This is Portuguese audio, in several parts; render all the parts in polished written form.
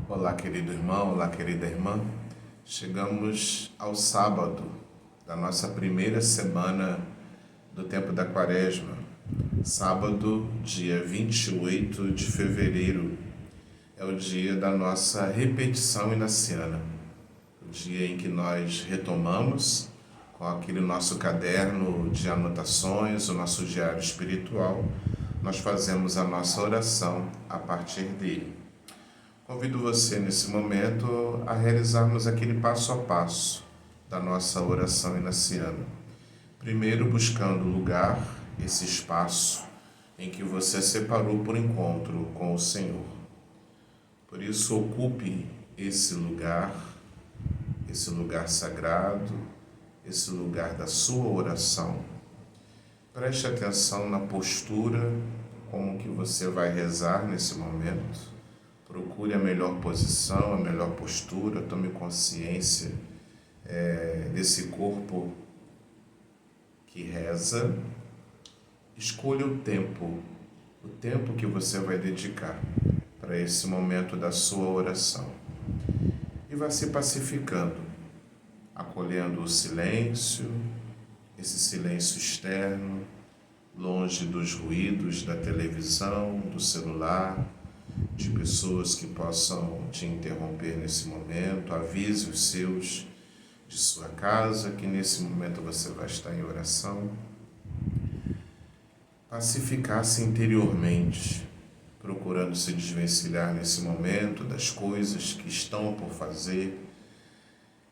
Olá, querido irmão, olá, querida irmã. Chegamos ao sábado da nossa primeira semana do tempo da Quaresma. Sábado, dia 28 de fevereiro, é o dia da nossa repetição inaciana. O dia em que nós retomamos com aquele nosso caderno de anotações, o nosso diário espiritual, nós fazemos a nossa oração a partir dele. Convido você nesse momento a realizarmos aquele passo a passo da nossa oração inaciana. Primeiro buscando o lugar, esse espaço em que você separou por encontro com o Senhor. Por isso ocupe esse lugar sagrado, esse lugar da sua oração. Preste atenção na postura, como que você vai rezar nesse momento. Procure a melhor posição, a melhor postura, tome consciência desse corpo que reza. Escolha o tempo que você vai dedicar para esse momento da sua oração. E vá se pacificando, acolhendo o silêncio, esse silêncio externo, longe dos ruídos da televisão, do celular, de pessoas que possam te interromper nesse momento. Avise os seus de sua casa que nesse momento você vai estar em oração. Pacificar-se interiormente, procurando se desvencilhar nesse momento das coisas que estão por fazer,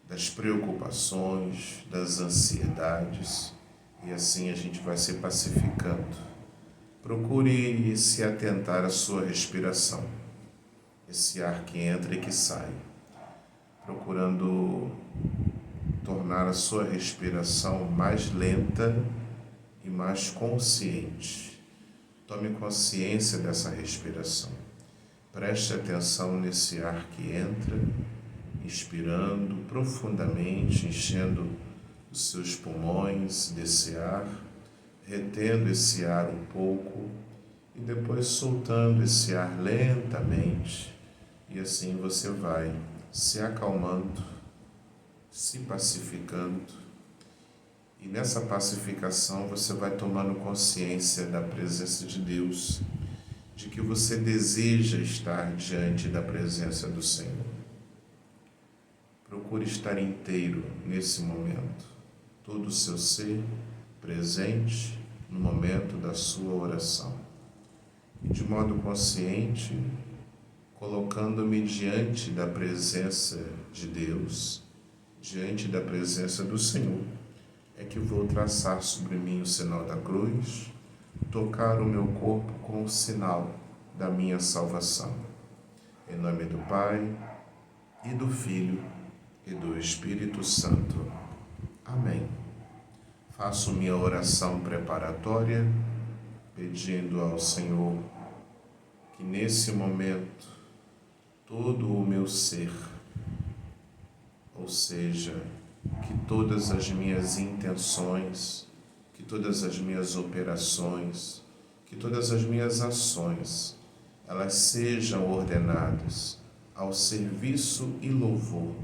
das preocupações, das ansiedades, e assim a gente vai se pacificando. Procure se atentar à sua respiração, esse ar que entra e que sai, procurando tornar a sua respiração mais lenta e mais consciente. Tome consciência dessa respiração. Preste atenção nesse ar que entra, inspirando profundamente, enchendo os seus pulmões desse ar, retendo esse ar um pouco e depois soltando esse ar lentamente, e assim você vai se acalmando, se pacificando, e nessa pacificação você vai tomando consciência da presença de Deus, de que você deseja estar diante da presença do Senhor. Procure estar inteiro nesse momento, todo o seu ser presente no momento da sua oração. E de modo consciente, colocando-me diante da presença de Deus, diante da presença do Senhor, é que vou traçar sobre mim o sinal da cruz, tocar o meu corpo com o sinal da minha salvação. Em nome do Pai, e do Filho, e do Espírito Santo. Amém. Faço minha oração preparatória, pedindo ao Senhor que nesse momento todo o meu ser, ou seja, que todas as minhas intenções, que todas as minhas operações, que todas as minhas ações, elas sejam ordenadas ao serviço e louvor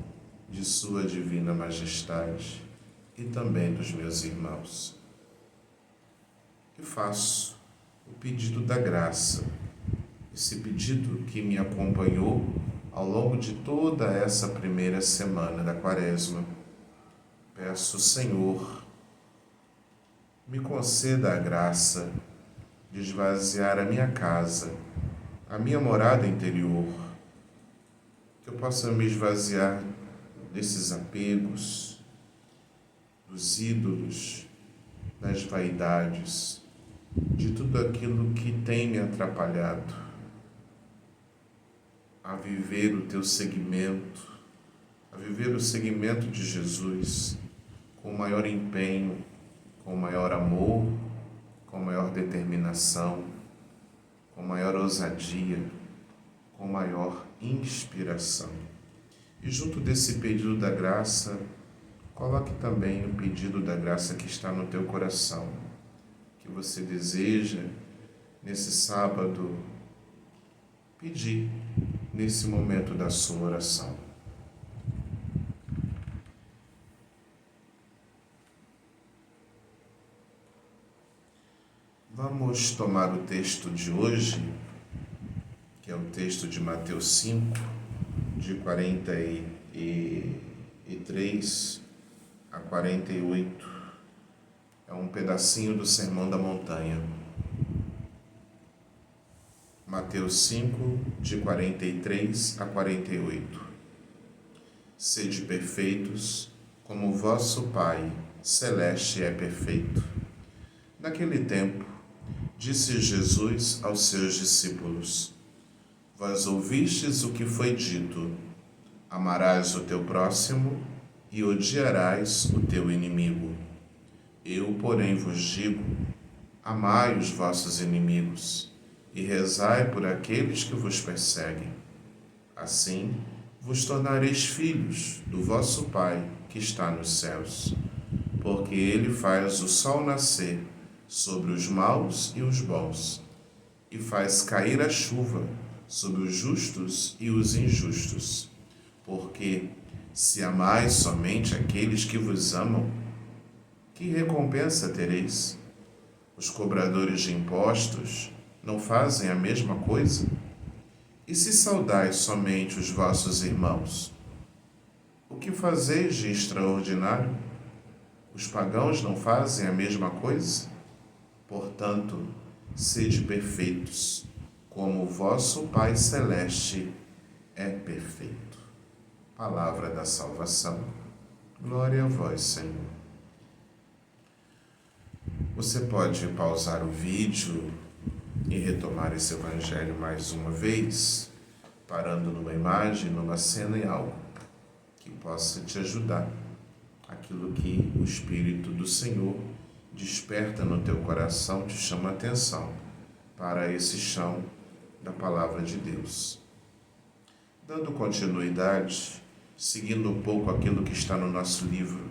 de Sua Divina Majestade e também dos meus irmãos. E faço o pedido da graça, esse pedido que me acompanhou ao longo de toda essa primeira semana da Quaresma. Peço, Senhor, me conceda a graça de esvaziar a minha casa, a minha morada interior, que eu possa me esvaziar desses apegos, dos ídolos, das vaidades, de tudo aquilo que tem me atrapalhado a viver o teu seguimento, a viver o seguimento de Jesus com maior empenho, com maior amor, com maior determinação, com maior ousadia, com maior inspiração. E junto desse pedido da graça, coloque também o pedido da graça que está no teu coração, que você deseja, nesse sábado, pedir nesse momento da sua oração. Vamos tomar o texto de hoje, que é o texto de Mateus 5, de 43 a 48. É um pedacinho do Sermão da Montanha. Mateus 5, de 43 a 48. Sede perfeitos, como vosso Pai celeste é perfeito. Naquele tempo, disse Jesus aos seus discípulos: Vós ouvistes o que foi dito: amarás o teu próximo e odiarás o teu inimigo. Eu, porém, vos digo: amai os vossos inimigos e rezai por aqueles que vos perseguem. Assim, vos tornareis filhos do vosso Pai que está nos céus, porque ele faz o sol nascer sobre os maus e os bons, e faz cair a chuva sobre os justos e os injustos. Porque, se amais somente aqueles que vos amam, que recompensa tereis? Os cobradores de impostos não fazem a mesma coisa? E se saudais somente os vossos irmãos, o que fazeis de extraordinário? Os pagãos não fazem a mesma coisa? Portanto, sede perfeitos, como o vosso Pai Celeste é perfeito. Palavra da salvação. Glória a vós, Senhor. Você pode pausar o vídeo e retomar esse evangelho mais uma vez, parando numa imagem, numa cena e algo que possa te ajudar. Aquilo que o Espírito do Senhor desperta no teu coração, te chama a atenção para esse chão da Palavra de Deus. Dando continuidade, seguindo um pouco aquilo que está no nosso livro,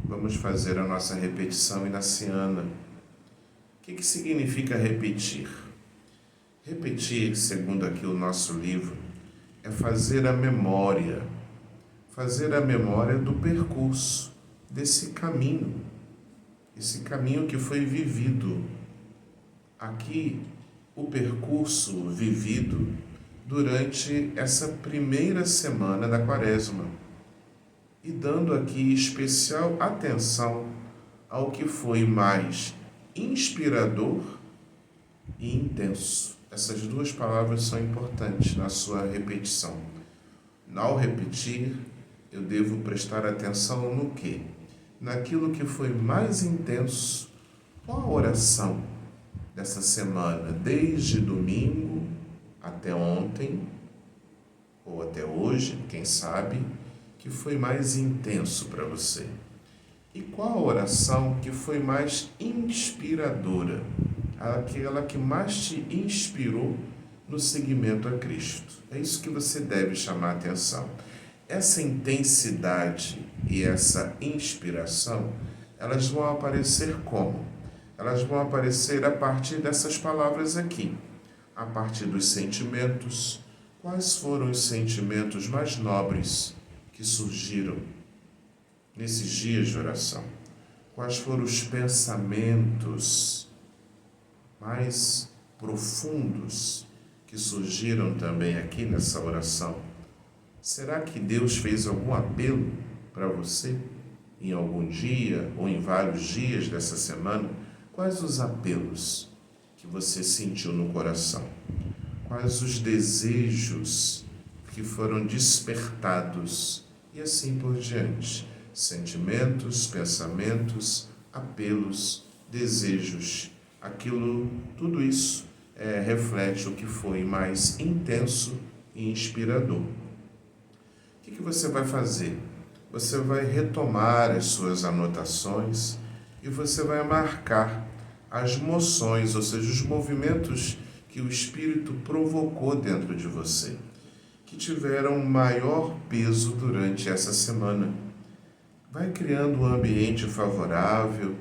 vamos fazer a nossa repetição inaciana. O que significa repetir? Repetir, segundo aqui o nosso livro, é fazer a memória do percurso, desse caminho, esse caminho que foi vivido. Aqui, o percurso vivido durante essa primeira semana da Quaresma, e dando aqui especial atenção ao que foi mais inspirador e intenso. Essas duas palavras são importantes na sua repetição. Ao repetir, eu devo prestar atenção no quê? Naquilo que foi mais intenso. Qual a oração dessa semana, desde domingo até ontem, ou até hoje, quem sabe, que foi mais intenso para você? E qual a oração que foi mais inspiradora? Aquela que mais te inspirou no seguimento a Cristo. É isso que você deve chamar a atenção. Essa intensidade e essa inspiração, elas vão aparecer como? Elas vão aparecer a partir dessas palavras aqui, a partir dos sentimentos. Quais foram os sentimentos mais nobres que surgiram nesses dias de oração? Quais foram os pensamentos mais profundos que surgiram também aqui nessa oração? Será que Deus fez algum apelo para você em algum dia ou em vários dias dessa semana? Quais os apelos que você sentiu no coração? Quais os desejos que foram despertados? E assim por diante. Sentimentos, pensamentos, apelos, desejos. Tudo isso reflete o que foi mais intenso e inspirador. O que você vai fazer? Você vai retomar as suas anotações e você vai marcar as moções, ou seja, os movimentos que o Espírito provocou dentro de você, que tiveram maior peso durante essa semana. Vai criando um ambiente favorável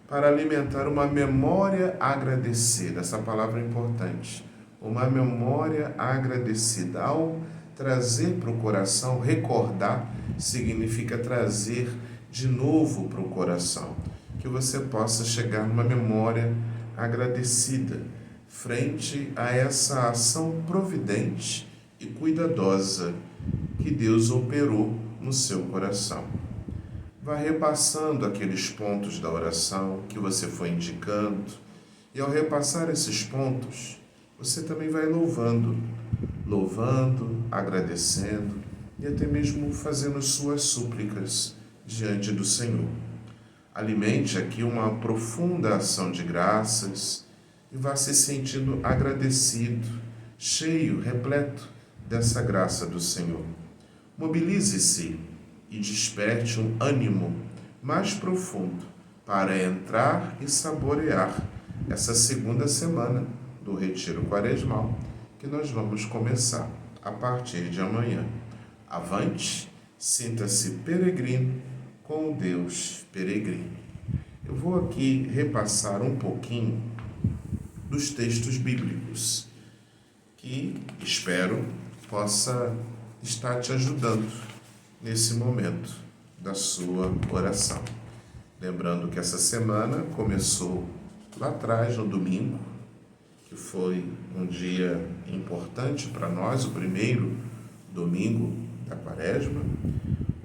para alimentar uma memória agradecida. Essa palavra é importante. uma memória agradecida. Ao trazer para o coração, recordar, significa trazer de novo para o coração. Que você possa chegar numa memória agradecida frente a essa ação providente e cuidadosa que Deus operou no seu coração. Vá repassando aqueles pontos da oração que você foi indicando, e ao repassar esses pontos, você também vai louvando, agradecendo e até mesmo fazendo suas súplicas diante do Senhor. Alimente aqui uma profunda ação de graças e vá se sentindo agradecido, cheio, repleto dessa graça do Senhor. Mobilize-se e desperte um ânimo mais profundo para entrar e saborear essa segunda semana do Retiro Quaresmal, que nós vamos começar a partir de amanhã. Avante, sinta-se peregrino com o Deus peregrino. Eu vou aqui repassar um pouquinho dos textos bíblicos, que espero possa estar te ajudando nesse momento da sua oração. Lembrando que essa semana começou lá atrás, no domingo, que foi um dia importante para nós, o primeiro domingo da Quaresma.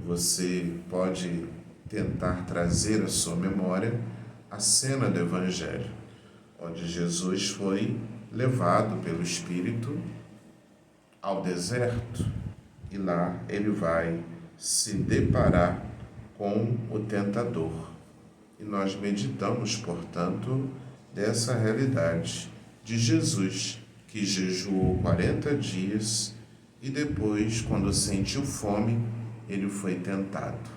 Você pode tentar trazer à sua memória a cena do Evangelho, onde Jesus foi levado pelo Espírito ao deserto e lá ele vai se deparar com o tentador. E nós meditamos, portanto, dessa realidade de Jesus, que jejuou 40 dias e depois, quando sentiu fome, ele foi tentado.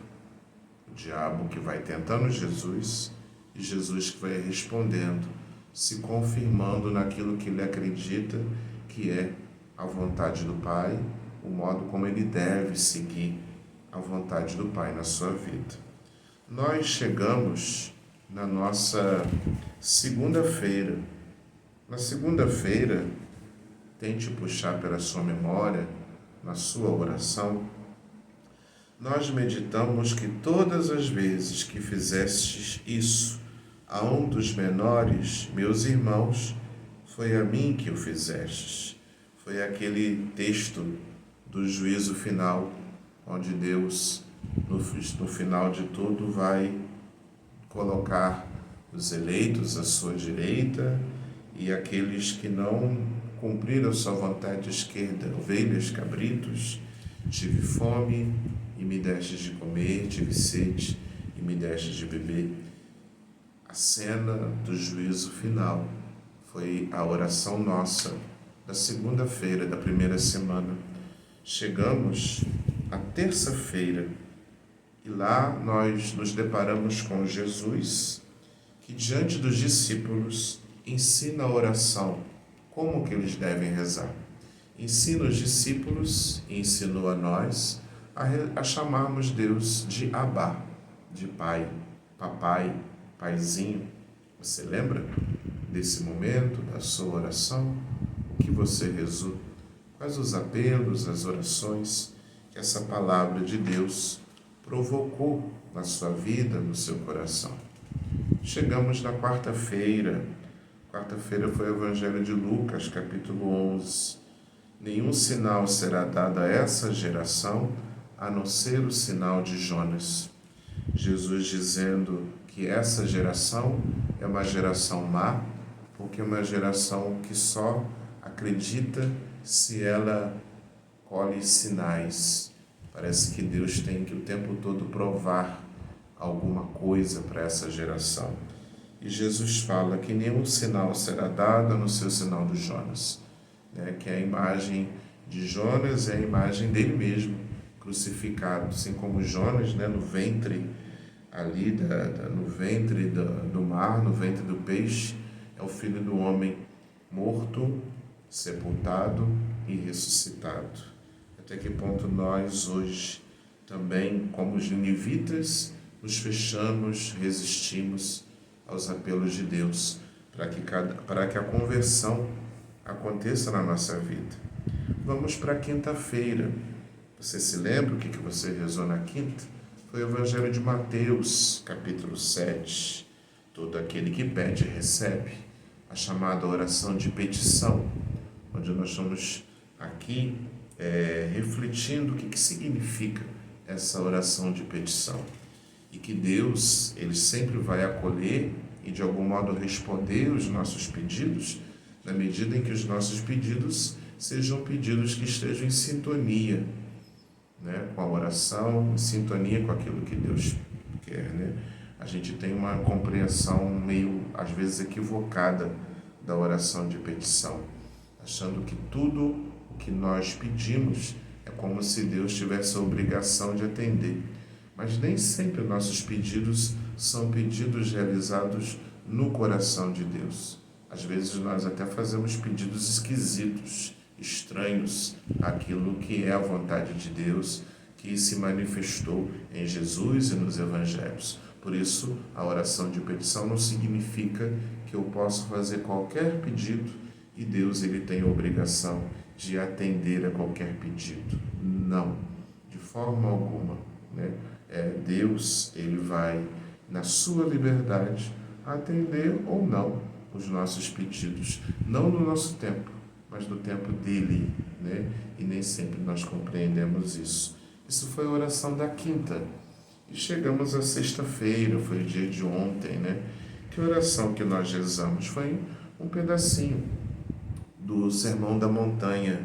O diabo que vai tentando Jesus e Jesus que vai respondendo, se confirmando naquilo que ele acredita que é a vontade do Pai, o modo como ele deve seguir a vontade do Pai na sua vida. Nós chegamos na nossa segunda-feira. Na segunda-feira, tente puxar pela sua memória, na sua oração, nós meditamos que todas as vezes que fizestes isso a um dos menores, meus irmãos, foi a mim que o fizestes. Foi aquele texto do juízo final, onde Deus, no final de tudo, vai colocar os eleitos à sua direita e aqueles que não cumpriram sua vontade esquerda, ovelhas, cabritos. Tive fome e me destes de comer, tive sede e me destes de beber. A cena do juízo final foi a oração nossa da segunda-feira da primeira semana. Chegamos à terça-feira e lá nós nos deparamos com Jesus, que diante dos discípulos ensina a oração, como que eles devem rezar. Ensina os discípulos e ensinou a nós a chamarmos Deus de Abá, de Pai, Papai, Paizinho. Você lembra desse momento da sua oração? O que você rezou? Quais os apelos, as orações que essa palavra de Deus provocou na sua vida, no seu coração? Chegamos na quarta-feira. Quarta-feira foi o Evangelho de Lucas, capítulo 11. Nenhum sinal será dado a essa geração, a não ser o sinal de Jonas. Jesus dizendo que essa geração é uma geração má, porque é uma geração que só acredita se ela colhe sinais. Parece que Deus tem que o tempo todo provar alguma coisa para essa geração. E Jesus fala que nenhum sinal será dado no seu sinal de Jonas, né? Que a imagem de Jonas é a imagem dele mesmo, crucificado, assim como Jonas, né? No ventre ali, no ventre do mar, no ventre do peixe, é o Filho do Homem morto, sepultado e ressuscitado. Até que ponto nós hoje também, como os ninivitas, nos fechamos, resistimos aos apelos de Deus, para que a conversão aconteça na nossa vida. Vamos para a quinta-feira. Você se lembra o que você rezou na quinta? Foi o Evangelho de Mateus, capítulo 7. Todo aquele que pede, recebe. A chamada oração de petição, onde nós estamos aqui refletindo o que significa essa oração de petição. E que Deus, Ele sempre vai acolher e de algum modo responder os nossos pedidos, na medida em que os nossos pedidos sejam pedidos que estejam em sintonia, né, com a oração, em sintonia com aquilo que Deus quer, né? A gente tem uma compreensão meio, às vezes, equivocada da oração de petição, achando que tudo o que nós pedimos é como se Deus tivesse a obrigação de atender. Mas nem sempre nossos pedidos são pedidos realizados no coração de Deus. Às vezes nós até fazemos pedidos esquisitos, estranhos àquilo que é a vontade de Deus, que se manifestou em Jesus e nos Evangelhos. Por isso, a oração de petição não significa que eu posso fazer qualquer pedido e Deus ele tem a obrigação de atender a qualquer pedido. Não, de forma alguma, né? Deus ele vai, na sua liberdade, atender ou não os nossos pedidos, não no nosso tempo, mas no tempo dele, né? E nem sempre nós compreendemos isso. Isso foi a oração da quinta. E chegamos à sexta-feira, foi o dia de ontem, né? Que oração que nós rezamos? Foi um pedacinho do Sermão da Montanha.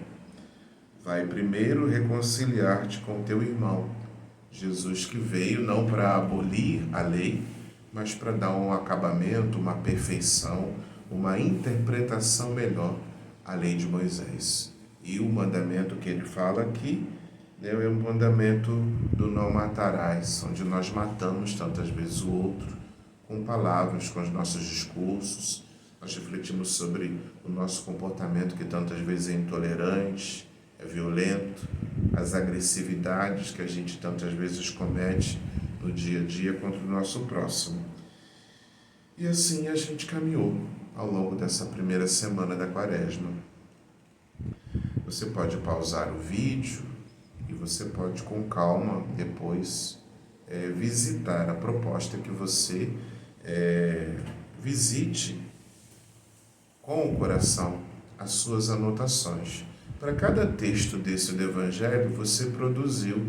Vai primeiro reconciliar-te com teu irmão. Jesus que veio não para abolir a lei, mas para dar um acabamento, uma perfeição, uma interpretação melhor à lei de Moisés. E o mandamento que ele fala aqui é o mandamento do não matarás, onde nós matamos tantas vezes o outro com palavras, com os nossos discursos. Nós refletimos sobre o nosso comportamento que tantas vezes é intolerante, é violento, as agressividades que a gente tantas vezes comete no dia a dia contra o nosso próximo. E assim a gente caminhou ao longo dessa primeira semana da Quaresma. Você pode pausar o vídeo e você pode com calma depois visitar a proposta que você visite com o coração as suas anotações. Para cada texto desse do Evangelho, você produziu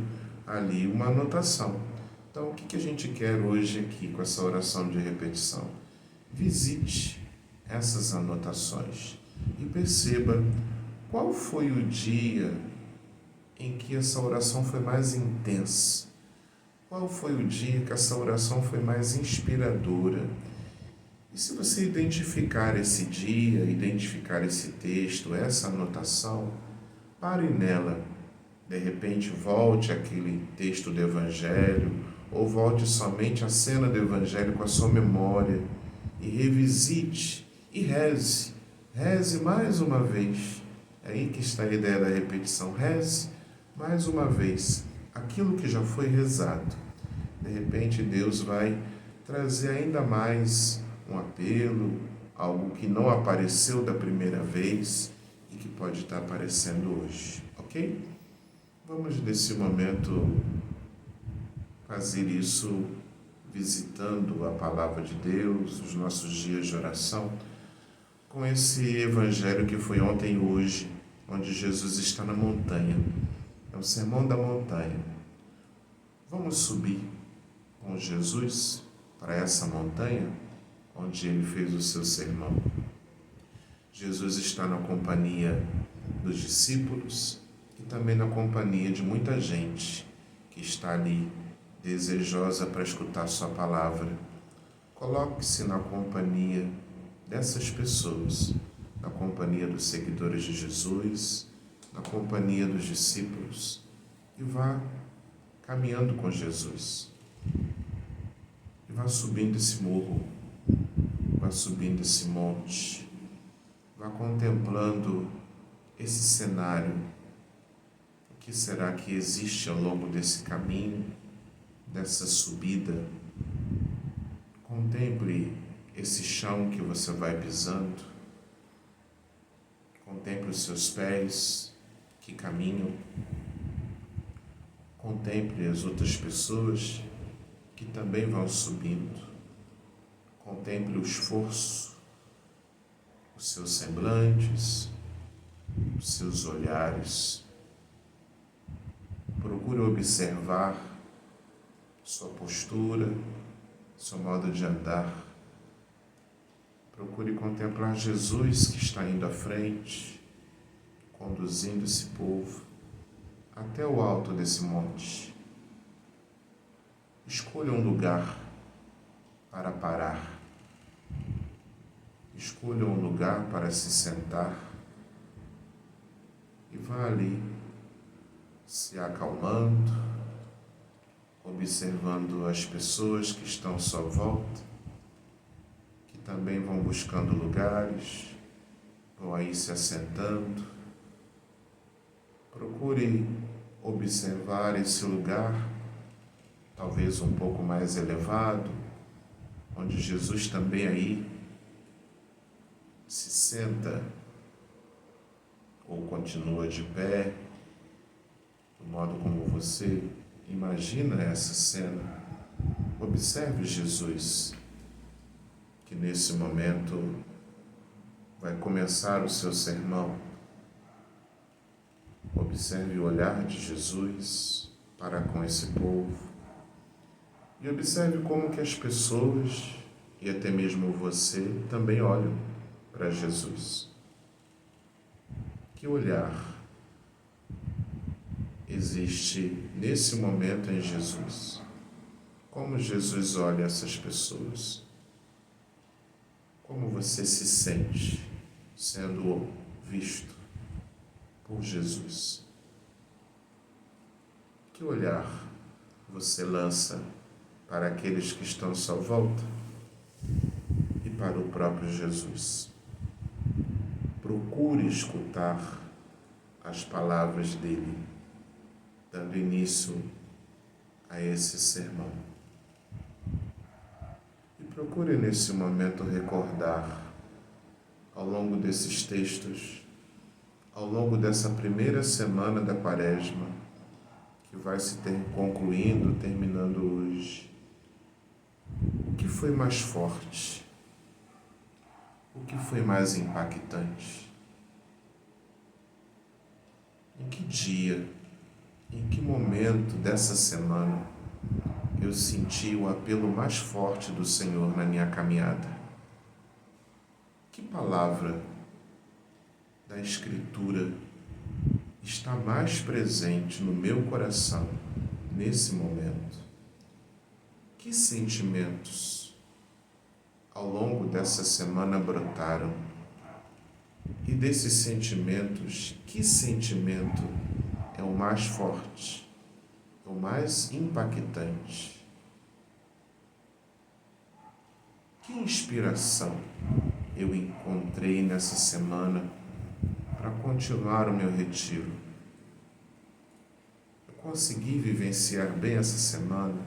ali uma anotação. Então, o que a gente quer hoje aqui com essa oração de repetição? Visite essas anotações e perceba qual foi o dia em que essa oração foi mais intensa. Qual foi o dia que essa oração foi mais inspiradora? E se você identificar esse dia, identificar esse texto, essa anotação, pare nela. De repente, volte àquele texto do Evangelho, ou volte somente à cena do Evangelho com a sua memória, e revisite, e reze. Reze mais uma vez. É aí que está a ideia da repetição. Reze mais uma vez aquilo que já foi rezado. De repente, Deus vai trazer ainda mais um apelo, algo que não apareceu da primeira vez e que pode estar aparecendo hoje, ok? Vamos nesse momento fazer isso visitando a Palavra de Deus, os nossos dias de oração, com esse Evangelho que foi ontem e hoje, onde Jesus está na montanha. É o Sermão da Montanha. Vamos subir com Jesus para essa montanha onde ele fez o seu sermão. Jesus está na companhia dos discípulos e também na companhia de muita gente que está ali desejosa para escutar sua palavra. Coloque-se na companhia dessas pessoas, na companhia dos seguidores de Jesus, na companhia dos discípulos, e vá caminhando com Jesus. E vá subindo esse morro, vá subindo esse monte, vá contemplando esse cenário. O que será que existe ao longo desse caminho, dessa subida? Contemple esse chão que você vai pisando. Contemple os seus pés que caminham. Contemple as outras pessoas que também vão subindo. Contemple o esforço, os seus semblantes, os seus olhares. Procure observar sua postura, seu modo de andar. Procure contemplar Jesus que está indo à frente, conduzindo esse povo até o alto desse monte. Escolha um lugar para parar. Escolha um lugar para se sentar e vá ali, se acalmando, observando as pessoas que estão à sua volta, que também vão buscando lugares, vão aí se assentando. Procure observar esse lugar, talvez um pouco mais elevado, onde Jesus também aí se senta ou continua de pé, do modo como você imagina essa cena. Observe Jesus, que nesse momento vai começar o seu sermão. Observe o olhar de Jesus para com esse povo e observe como que as pessoas e até mesmo você também olham para Jesus. Que olhar existe nesse momento em Jesus? Como Jesus olha essas pessoas? Como você se sente sendo visto por Jesus? Que olhar você lança para aqueles que estão à sua volta e para o próprio Jesus? Procure escutar as palavras dele, dando início a esse sermão. E procure nesse momento recordar, ao longo desses textos, ao longo dessa primeira semana da Quaresma, que vai se concluindo, terminando hoje, o que foi mais forte? O que foi mais impactante? Em que dia, em que momento dessa semana eu senti o apelo mais forte do Senhor na minha caminhada? Que palavra da Escritura está mais presente no meu coração nesse momento? Que sentimentos ao longo dessa semana brotaram? E desses sentimentos, que sentimento é o mais forte, é o mais impactante? Que inspiração eu encontrei nessa semana para continuar o meu retiro? Eu consegui vivenciar bem essa semana?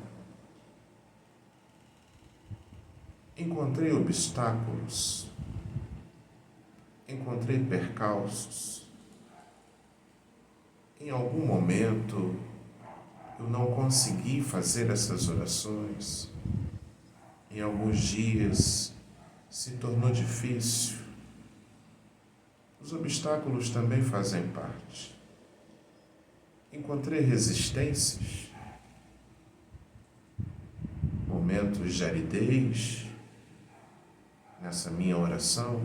Encontrei obstáculos? Encontrei percalços? Em algum momento eu não consegui fazer essas orações? Em alguns dias se tornou difícil? Os obstáculos também fazem parte. Encontrei resistências? Momentos de aridez nessa minha oração?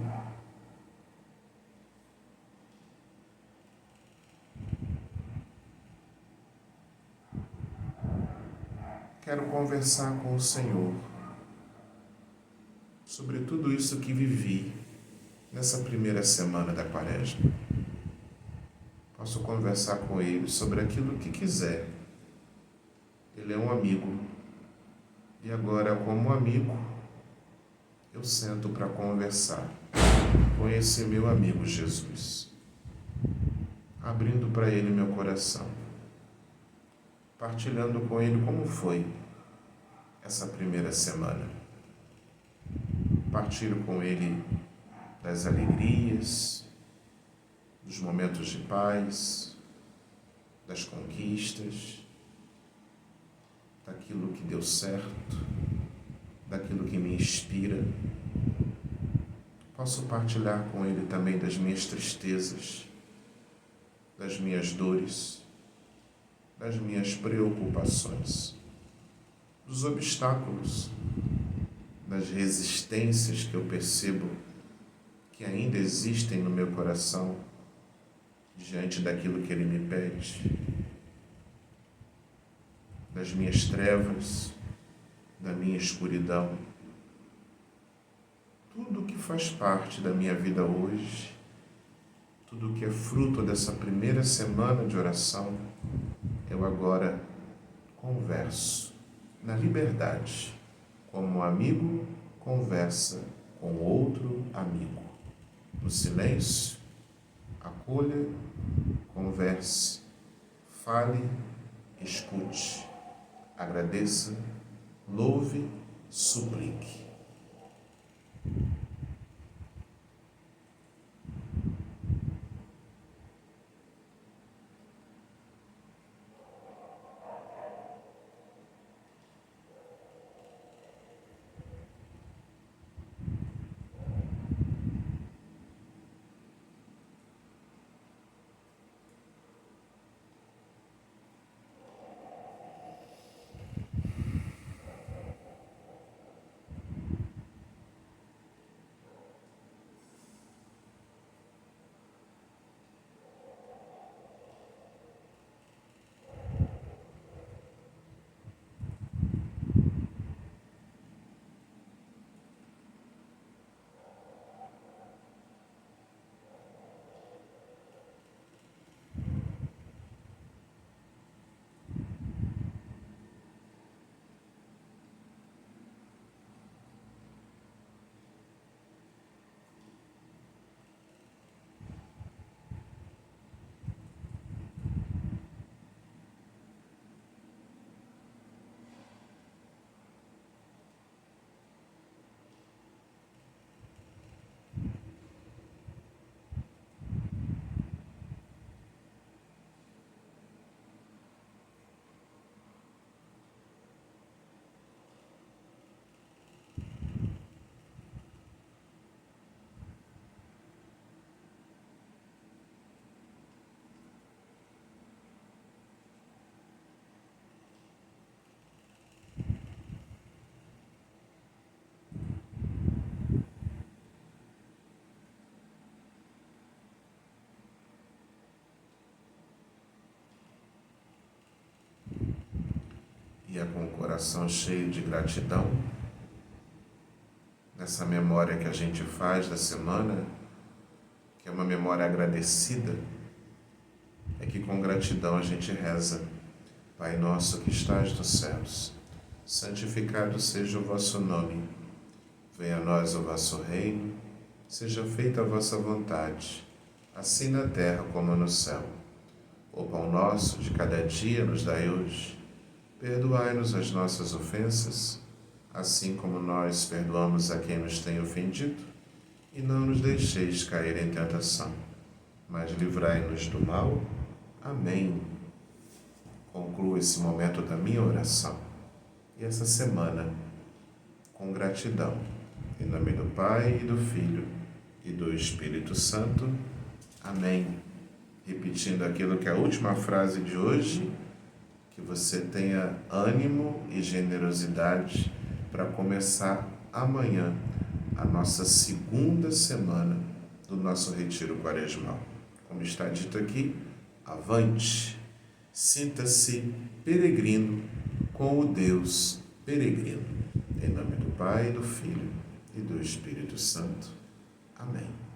Quero conversar com o Senhor sobre tudo isso que vivi nessa primeira semana da Quaresma. Posso conversar com Ele sobre aquilo que quiser. Ele é um amigo. E agora, como amigo, eu sento para conversar com esse meu amigo Jesus, abrindo para Ele meu coração, partilhando com Ele como foi essa primeira semana. Partilho com Ele das alegrias, dos momentos de paz, das conquistas, daquilo que deu certo, daquilo que me inspira. Posso partilhar com Ele também das minhas tristezas, das minhas dores, das minhas preocupações, dos obstáculos, das resistências que eu percebo que ainda existem no meu coração diante daquilo que Ele me pede, das minhas trevas, da minha escuridão. Tudo que faz parte da minha vida hoje, tudo que é fruto dessa primeira semana de oração, eu agora converso na liberdade, como um amigo conversa com outro amigo. No silêncio, acolha, converse, fale, escute, agradeça, louve, suplique. E é com o coração cheio de gratidão, nessa memória que a gente faz da semana, que é uma memória agradecida, é que com gratidão a gente reza: Pai nosso que estás nos céus, santificado seja o vosso nome. Venha a nós o vosso reino, seja feita a vossa vontade, assim na terra como no céu. O pão nosso de cada dia nos dai hoje. Perdoai-nos as nossas ofensas, assim como nós perdoamos a quem nos tem ofendido, e não nos deixeis cair em tentação, mas livrai-nos do mal. Amém. Concluo esse momento da minha oração e essa semana com gratidão. Em nome do Pai, e do Filho, e do Espírito Santo. Amém. Repetindo aquilo que é a última frase de hoje, que você tenha ânimo e generosidade para começar amanhã a nossa segunda semana do nosso retiro quaresmal. Como está dito aqui, avante, sinta-se peregrino com o Deus peregrino. Em nome do Pai, do Filho e do Espírito Santo. Amém.